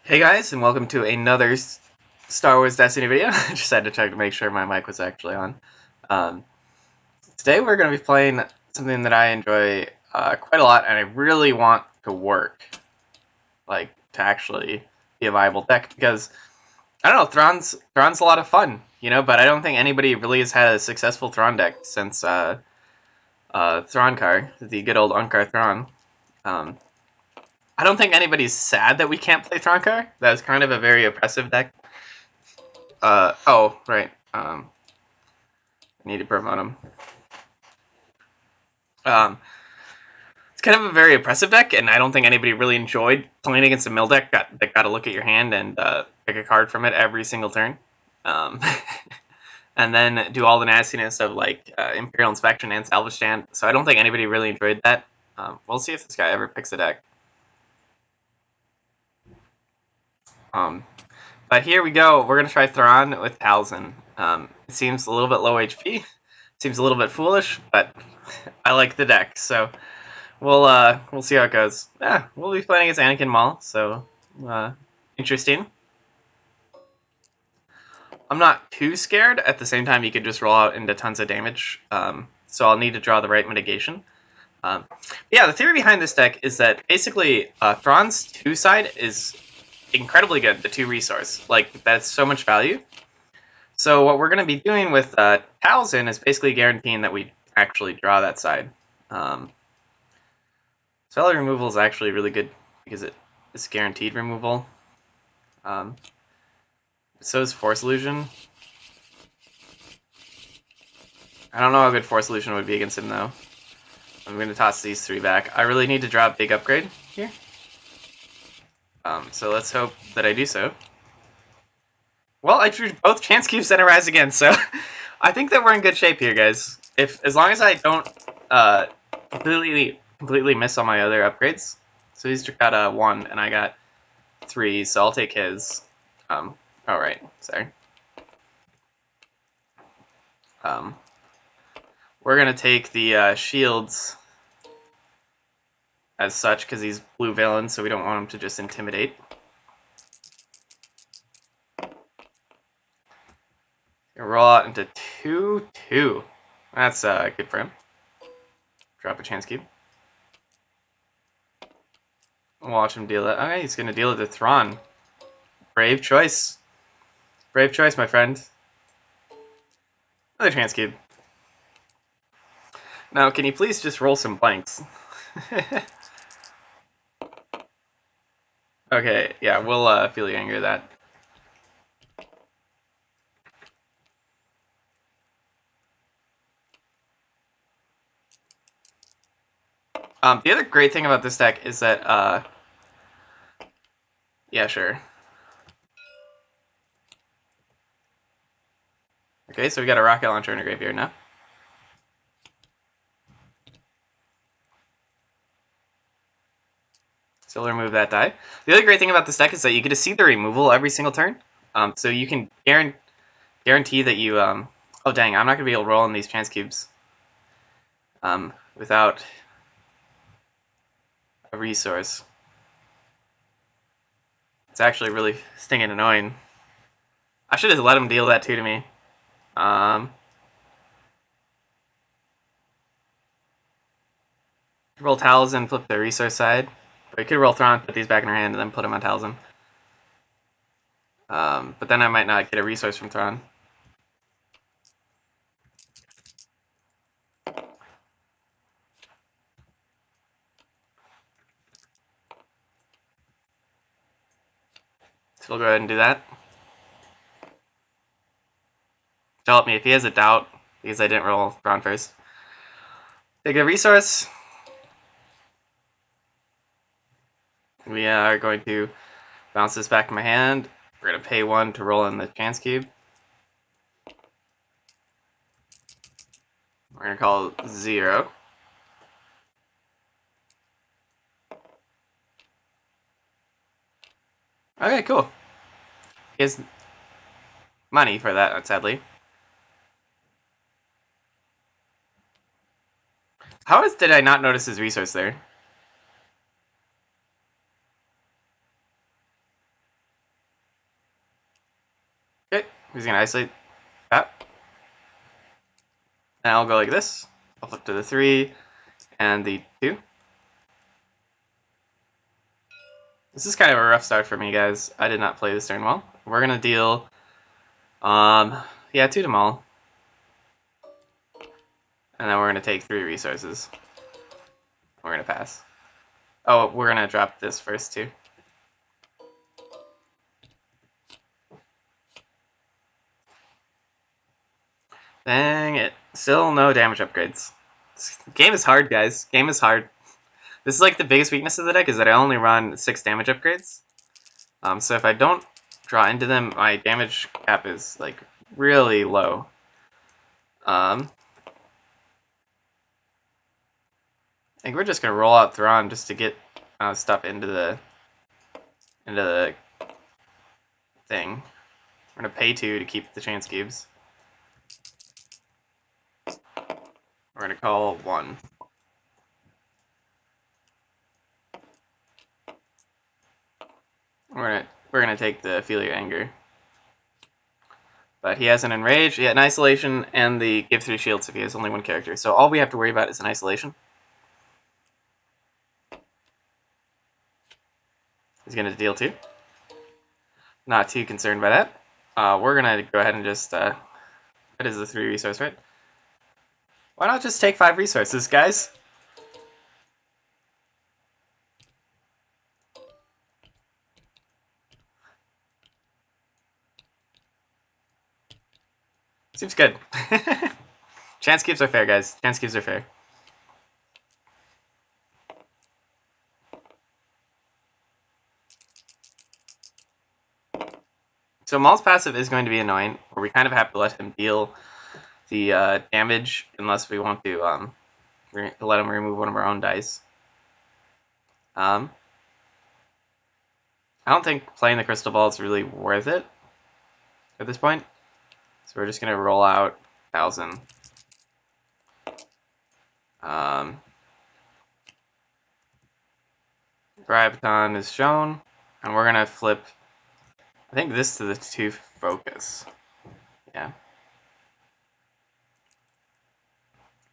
Hey guys, and welcome to another Star Wars Destiny video. I just had to check to make sure my mic was actually on. Um, Today we're going to be playing something that I enjoy quite a lot, and I really want to work, like to actually be a viable deck, because I don't know, Thrawn's a lot of fun, you know, but I don't think anybody really has had a successful Thrawn deck since Thrawn the good old Unkar Thrawn. I don't think anybody's sad that we can't play Thrawn. That's kind of a very oppressive deck. Oh, right. I need to promote him. It's kind of a very oppressive deck, and I don't think anybody really enjoyed playing against a mill deck that got to look at your hand and pick a card from it every single turn. And then do all the nastiness of like Imperial Inspection and Salvage Stand. So I don't think anybody really enjoyed that. We'll see if this guy ever picks a deck. But here we go. We're going to try Thrawn with Talzin. It seems a little bit low HP. Seems a little bit foolish, but I like the deck, so we'll see how it goes. Yeah, we'll be playing against Anakin Maul, so interesting. I'm not too scared. At the same time, you could just roll out into tons of damage, so I'll need to draw the right mitigation. Yeah, the theory behind this deck is that basically Thrawn's 2 side is incredibly good, the 2 resource. Like, that's so much value. So what we're going to be doing with Talzin is basically guaranteeing that we actually draw that side. Spell removal is actually really good because it's guaranteed removal. So is Force Illusion. I don't know how good Force Illusion would be against him, though. I'm going to toss these 3 back. I really need to draw a big upgrade here. So let's hope that I do so. Well, I drew both Chance Cubes and a Rise again, so I think that we're in good shape here, guys. As long as I don't completely miss on my other upgrades. So he's got 1, and I got 3, so I'll take his. Oh, right, sorry. We're going to take the shields as such, because he's blue villain, so we don't want him to just intimidate. Roll out into 2/2. That's good for him. Drop a Chance Cube. Watch him deal it. Okay, he's going to deal it to Thrawn. Brave choice. Brave choice, my friend. Another Chance Cube. Now, can you please just roll some blanks? Okay, yeah, we'll feel the anger of that. The other great thing about this deck is that, yeah, sure. Okay, so we got a rocket launcher in a graveyard now. So we'll remove that die. The other great thing about this deck is that you get to see the removal every single turn. So you can guarantee that you, oh dang, I'm not going to be able to roll in these Chance Cubes without a resource. It's actually really stinging annoying. I should have let him deal that too to me. Roll Talzin, flip the resource side. We could roll Thrawn, put these back in our hand, and then put them on Talzin. But then I might not get a resource from Thrawn. So we'll go ahead and do that. Help me if he has a doubt, because I didn't roll Thrawn first. Take a resource. We are going to bounce this back in my hand. We're going to pay 1 to roll in the Chance Cube. We're going to call it 0. Okay, cool. He has money for that, sadly. Did I not notice his resource there? He's gonna isolate that. And I'll go like this. I'll flip to the 3 and the 2. This is kind of a rough start for me, guys. I did not play this turn well. We're gonna deal, yeah, 2 to Maul. And then we're gonna take 3 resources. We're gonna pass. Oh, we're gonna drop this first too. Dang it. Still no damage upgrades. This game is hard, guys. Game is hard. This is like the biggest weakness of the deck is that I only run 6 damage upgrades. So if I don't draw into them, my damage cap is like really low. I think we're just gonna roll out Thrawn just to get stuff into the thing. We're gonna pay 2 to keep the chance cubes. We're gonna call 1. We're gonna take the Feel Your Anger. But he has an Enrage, an Isolation, and the Give 3 shields if he has only 1 character. So all we have to worry about is an Isolation. He's gonna deal 2. Not too concerned by that. We're gonna go ahead and just what is the 3 resource, right? Why not just take 5 resources, guys? Seems good. Chance cubes are fair, guys. Chance cubes are fair. So Maul's passive is going to be annoying, where we kind of have to let him deal the damage unless we want to let him remove one of our own dice. I don't think playing the Crystal Ball is really worth it at this point. So we're just going to roll out 1,000. Graviton is shown, and we're going to flip, I think, this to the 2 focus. Yeah.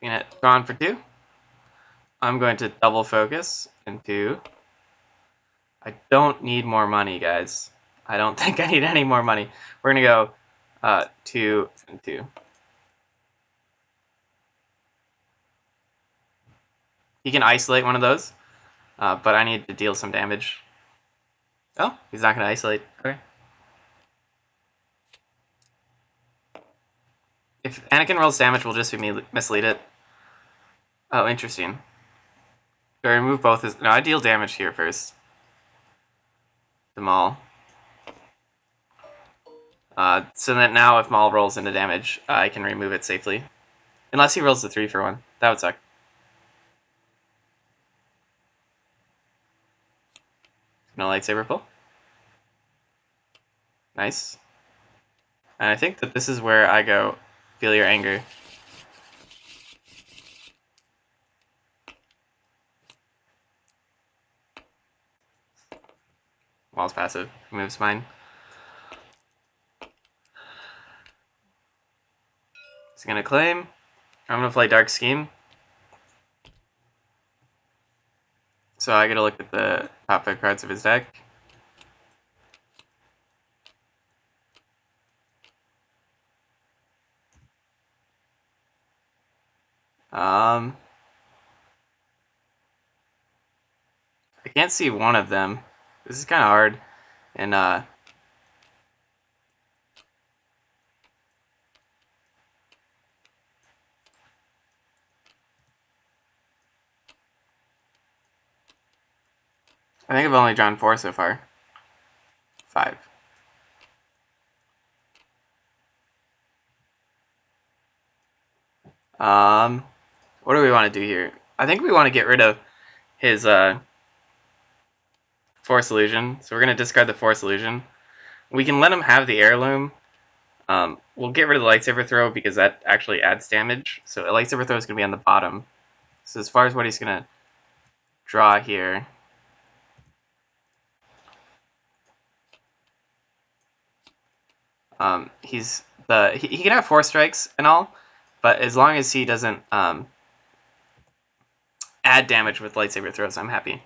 Gonna Thrawn for 2. I'm going to double focus into. I don't need more money, guys. I don't think I need any more money. We're gonna go 2 and 2. He can isolate one of those, but I need to deal some damage. Oh, he's not gonna isolate. Okay. If Anakin rolls damage, we'll just mislead it. Oh, interesting. Do I remove both his... No, I deal damage here first. To Maul. So that now if Maul rolls into damage, I can remove it safely. Unless he rolls the 3 for 1. That would suck. No lightsaber pull. Nice. And I think that this is where I go, Feel Your Anger. Maul's passive. Moves mine. He's gonna claim. I'm gonna play Dark Scheme. So I gotta look at the top 5 cards of his deck. I can't see one of them. This is kind of hard. And I think I've only drawn 4 so far. 5. What do we want to do here? I think we want to get rid of his Force Illusion. So we're going to discard the Force Illusion. We can let him have the Heirloom. We'll get rid of the Lightsaber Throw because that actually adds damage. So a Lightsaber Throw is going to be on the bottom. So as far as what he's going to draw here... He can have 4 strikes and all, but as long as he doesn't add damage with lightsaber throws, I'm happy.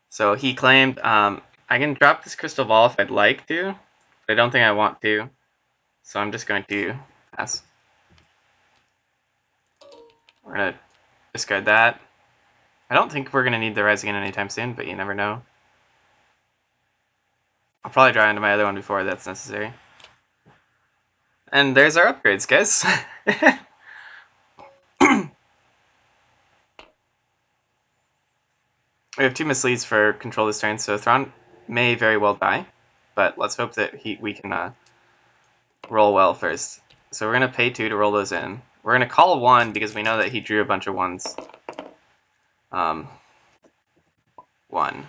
So he claimed, I can drop this crystal ball if I'd like to, but I don't think I want to. So I'm just going to pass. We're going to discard that. I don't think we're going to need the res again anytime soon, but you never know. I'll probably draw into my other one before that's necessary. And there's our upgrades, guys. We have 2 misleads for control this turn, so Thrawn may very well die. But let's hope that we can roll well first. So we're going to pay 2 to roll those in. We're going to call 1 because we know that he drew a bunch of 1s. 1.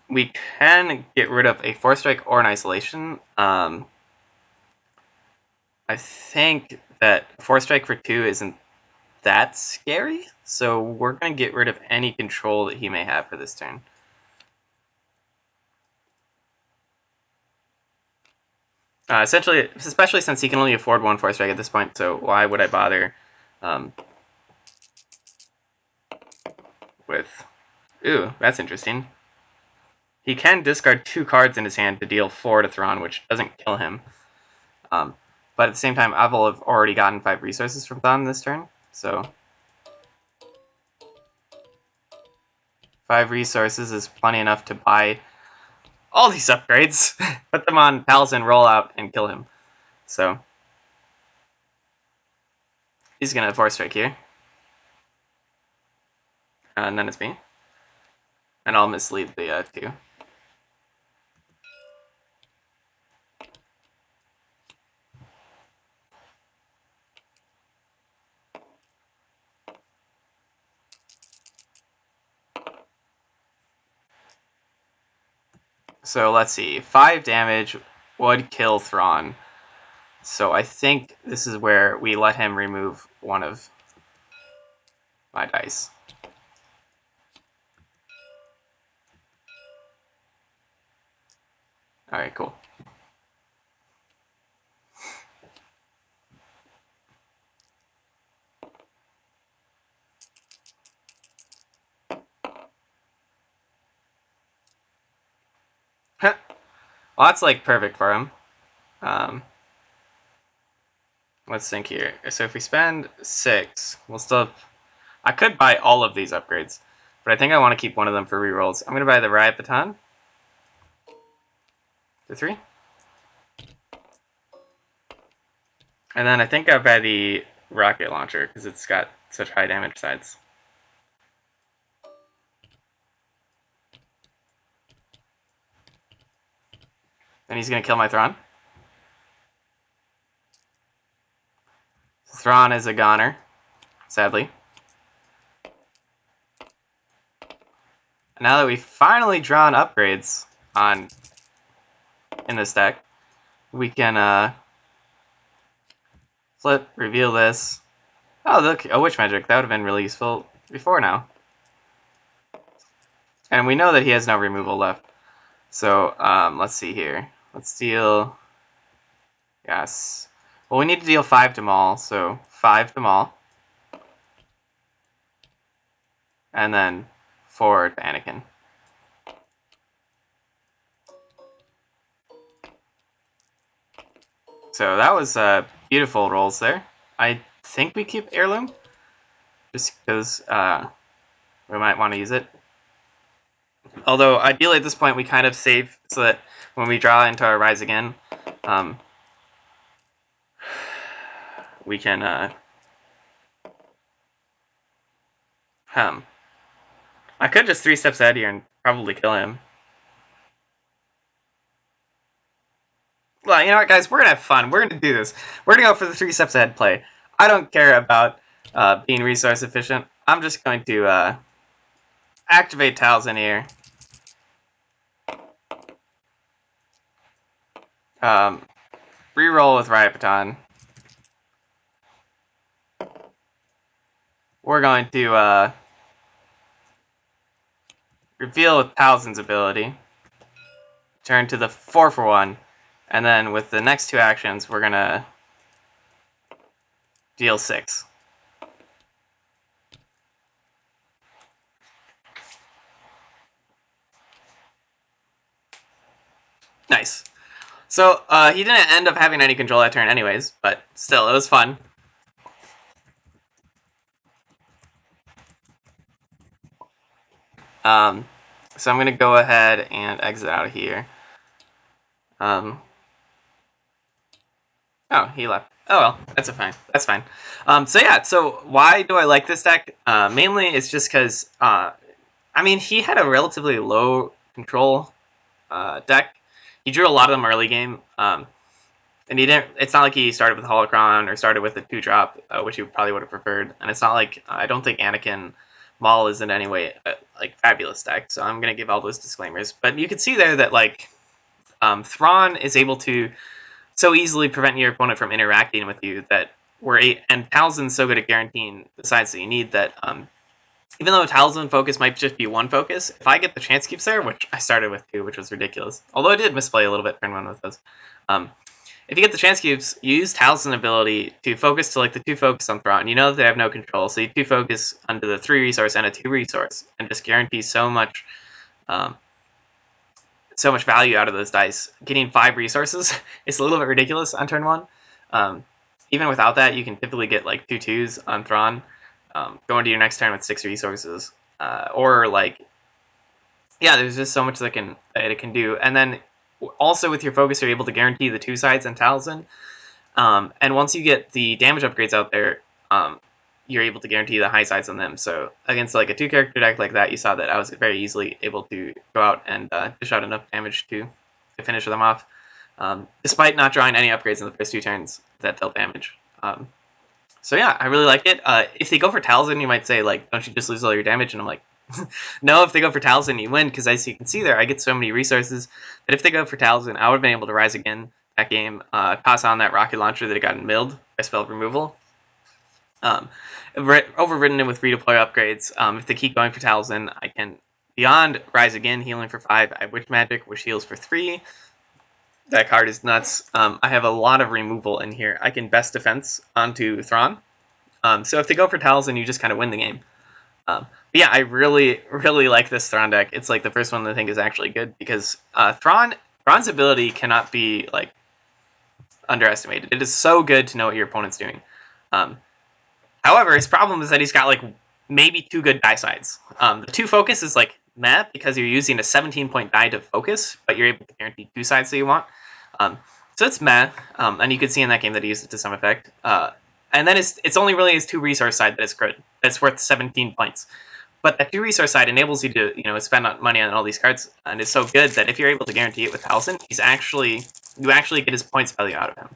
We can get rid of a 4-strike or an isolation. I think that 4-strike for 2 isn't that scary, so we're going to get rid of any control that he may have for this turn. Essentially, especially since he can only afford 1 4-strike at this point, so why would I bother with... Ooh, that's interesting. He can discard 2 cards in his hand to deal 4 to Thrawn, which doesn't kill him. But at the same time, I will have already gotten 5 resources from Thrawn this turn, so... 5 resources is plenty enough to buy all these upgrades, put them on Talzin, roll out, and kill him. So... he's going to 4-strike here. And then it's me. And I'll mislead the 2. So let's see. 5 damage would kill Thrawn. So I think this is where we let him remove 1 of my dice. Alright, cool. Well, that's like perfect for him. Let's think here. So if we spend 6, we'll still have... I could buy all of these upgrades, but I think I want to keep one of them for rerolls. I'm going to buy the Riot Baton. The 3. And then I think I'll buy the rocket launcher because it's got such high damage sides. And he's going to kill my Thrawn. Thrawn is a goner, sadly. Now that we've finally drawn upgrades in this deck, we can flip, reveal this. Oh, look, a Witch Magic. That would have been really useful before now. And we know that he has no removal left. So, let's see here. Let's deal... Yes. Well, we need to deal 5 to Maul, so 5 to Maul. And then 4 to Anakin. So that was beautiful rolls there. I think we keep Heirloom, just because we might want to use it. Although, ideally at this point we kind of save so that when we draw into our Rise Again, we can... I could just 3 steps ahead here and probably kill him. Well, you know what, guys? We're going to have fun. We're going to do this. We're going to go for the 3 steps ahead play. I don't care about being resource efficient. I'm just going to activate Talzin here. Reroll with Riot Baton. We're going to reveal with Talzin's ability, turn to the 4 for 1, and then with the next 2 actions, we're gonna deal 6. Nice. So he didn't end up having any control that turn anyways, but still, it was fun. So I'm going to go ahead and exit out of here. Oh, he left. Oh well, that's fine. That's fine. So yeah, so why do I like this deck? Mainly it's just because, I mean, he had a relatively low control deck. He drew a lot of them early game, and he didn't. It's not like he started with Holocron or started with a 2-drop, which he probably would have preferred. And it's not like I don't think Anakin Maul is in any way like fabulous deck. So I'm gonna give all those disclaimers. But you can see there that like Thrawn is able to so easily prevent your opponent from interacting with you that and Talzin's so good at guaranteeing the sides that you need that even though Talzin focus might just be 1 focus, if I get the chance cubes there, which I started with 2, which was ridiculous, although I did misplay a little bit turn 1 with those. If you get the chance cubes, you use Talzin's ability to focus to like the 2 focus on Thrawn. You know that they have no control, so you 2 focus onto the 3 resource and a 2 resource, and just guarantee so much value out of those dice. Getting 5 resources is a little bit ridiculous on turn 1. Even without that, you can typically get like 2 2s on Thrawn, go into your next turn with 6 resources, or like, yeah, there's just so much that it can do. And then also with your focus, you're able to guarantee the 2 sides on Talzin. And once you get the damage upgrades out there, you're able to guarantee the high sides on them. So against like a 2-character deck like that, you saw that I was very easily able to go out and dish out enough damage to finish them off, despite not drawing any upgrades in the first 2 turns that dealt damage. So yeah, I really like it. If they go for Talzin, you might say, like, don't you just lose all your damage? And I'm like, no, if they go for Talzin, you win, because as you can see there, I get so many resources that if they go for Talzin, I would have been able to rise again that game, pass on that rocket launcher that had gotten milled by spell removal. Overridden it with redeploy upgrades. If they keep going for Talzin, I can, beyond rise again, healing for 5, I have Witch Magic, which heals for 3. That card is nuts. I have a lot of removal in here. I can best defense onto Thrawn. So if they go for Talzin, you just kind of win the game. But yeah, I really, really like this Thrawn deck. It's like the first one that I think is actually good because Thrawn's ability cannot be like underestimated. It is so good to know what your opponent's doing. However, his problem is that he's got like maybe 2 good die sides. The 2 focus is like meh because you're using a 17-point die to focus, but you're able to guarantee 2 sides that you want. So it's meh, and you could see in that game that he used it to some effect. And then it's only really his 2 resource side that is good. That's worth 17 points. But that 2 resource side enables you to spend money on all these cards, and it's so good that if you're able to guarantee it with Talzin, you actually get his points value out of him.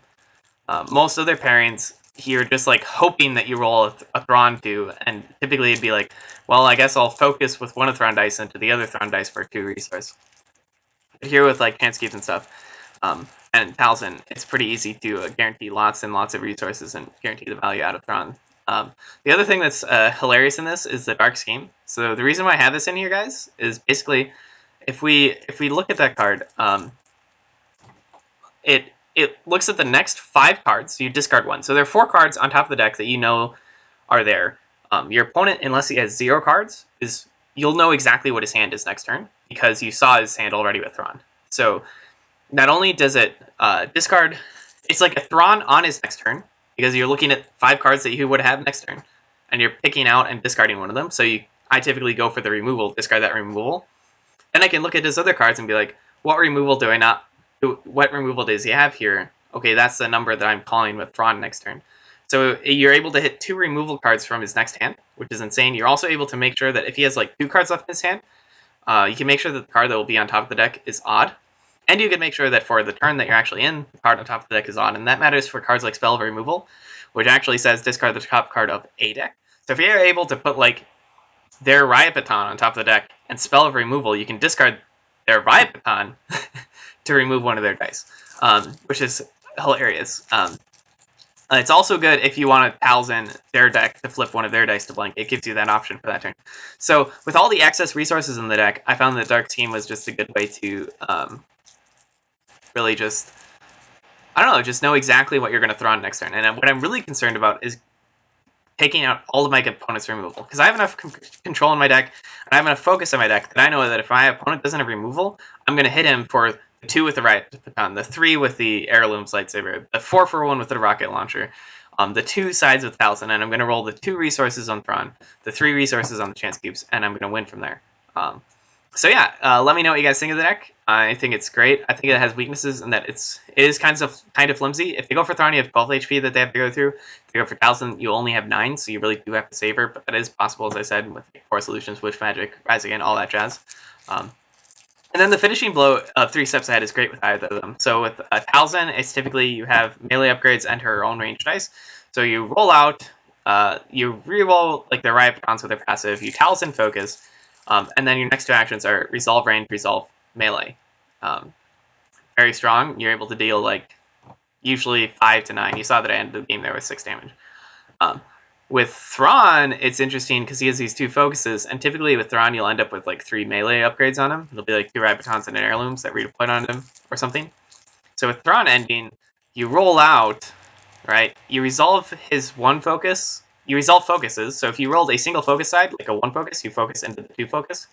Most other pairings, you're just like hoping that you roll a Thrawn 2, and typically it'd be like, well, I guess I'll focus with 1 of Thrawn dice into the other Thrawn dice for 2 resource. But here with like chance keeps and stuff, and Talzin, it's pretty easy to guarantee lots and lots of resources and guarantee the value out of Thrawn. The other thing that's hilarious in this is the Dark Scheme. So the reason why I have this in here, guys, is basically if we look at that card, it looks at the next 5 cards. So you discard 1. So there are 4 cards on top of the deck that you know are there. Your opponent, unless he has 0 cards, you'll know exactly what his hand is next turn because you saw his hand already with Thrawn. So not only does it discard, it's like a Thrawn on his next turn, because you're looking at 5 cards that you would have next turn, and you're picking out and discarding one of them. So I typically go for the removal, discard that removal. Then I can look at his other cards and be like, what removal does he have here? Okay, that's the number that I'm calling with Thrawn next turn. So you're able to hit 2 removal cards from his next hand, which is insane. You're also able to make sure that if he has like 2 cards left in his hand, you can make sure that the card that will be on top of the deck is odd. And you can make sure that for the turn that you're actually in, the card on top of the deck is odd. And that matters for cards like Spell of Removal, which actually says discard the top card of a deck. So if you're able to put like their Riot Baton on top of the deck and Spell of Removal, you can discard their Riot Baton to remove one of their dice, which is hilarious. It's also good if you want to Talzin their deck to flip one of their dice to blank. It gives you that option for that turn. So with all the excess resources in the deck, I found that Dark Team was just a good way to really just, I don't know, just know exactly what you're going to throw on next turn. And what I'm really concerned about is taking out all of my opponent's removal. Because I have enough control in my deck, and I have enough focus in my deck, that I know that if my opponent doesn't have removal, I'm going to hit him for the 2 with the Riot Baton, the 3 with the Heirlooms Lightsaber, the 4 for 1 with the Rocket Launcher, the 2 sides with Talzin, and I'm going to roll the 2 resources on Thrawn, the 3 resources on the Chance Cubes, and I'm going to win from there. So yeah, let me know what you guys think of the deck. I think it's great. I think it has weaknesses in that it is kind of flimsy. If you go for Thrawn, you have 12 HP that they have to go through. If you go for Talzin, you only have 9, so you really do have to save her. But that is possible, as I said, with Core Solutions, Wish Magic, Rise Again, all that jazz. And then the finishing blow of 3 steps ahead is great with either of them. So with Talzin, it's typically you have melee upgrades and her own range dice. So you roll out, you reroll like the Riot Batons with their passive, you Talzin focus, and then your next 2 actions are Resolve Range, Resolve Melee. Very strong. You're able to deal like usually 5 to 9. You saw that I ended the game there with 6 damage. With Thrawn, it's interesting because he has these 2 focuses, and typically with Thrawn, you'll end up with like 3 melee upgrades on him. It'll be like 2 Riot Batons and an Heirlooms that redeploy on him or something. So with Thrawn ending, you roll out, right? You resolve his 1 focus. You resolve focuses. So if you rolled a single focus side, like a 1 focus, you focus into the 2 focus,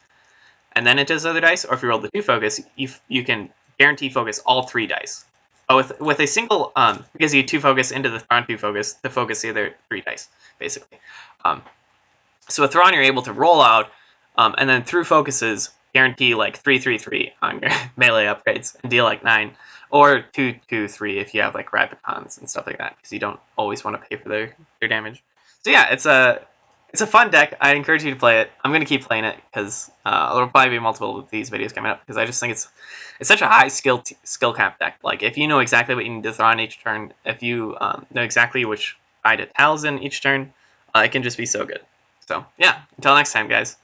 and then into his other dice. Or if you roll the 2 focus, you can guarantee focus all 3 dice. But with a single, because you 2 focus into the Thrawn 2 focus, the focus the other 3 dice, basically. So with Thrawn, you're able to roll out, and then through focuses, guarantee like 3/3/3 on your melee upgrades and deal like 9, or 2/2/3 if you have like Riot Batons and stuff like that, because you don't always want to pay for their damage. So yeah, it's a fun deck. I encourage you to play it. I'm gonna keep playing it because there'll probably be multiple of these videos coming up because I just think it's such a high skill cap deck. Like if you know exactly what you need to throw on each turn, if you know exactly which side to Talzin each turn, it can just be so good. So yeah, until next time, guys.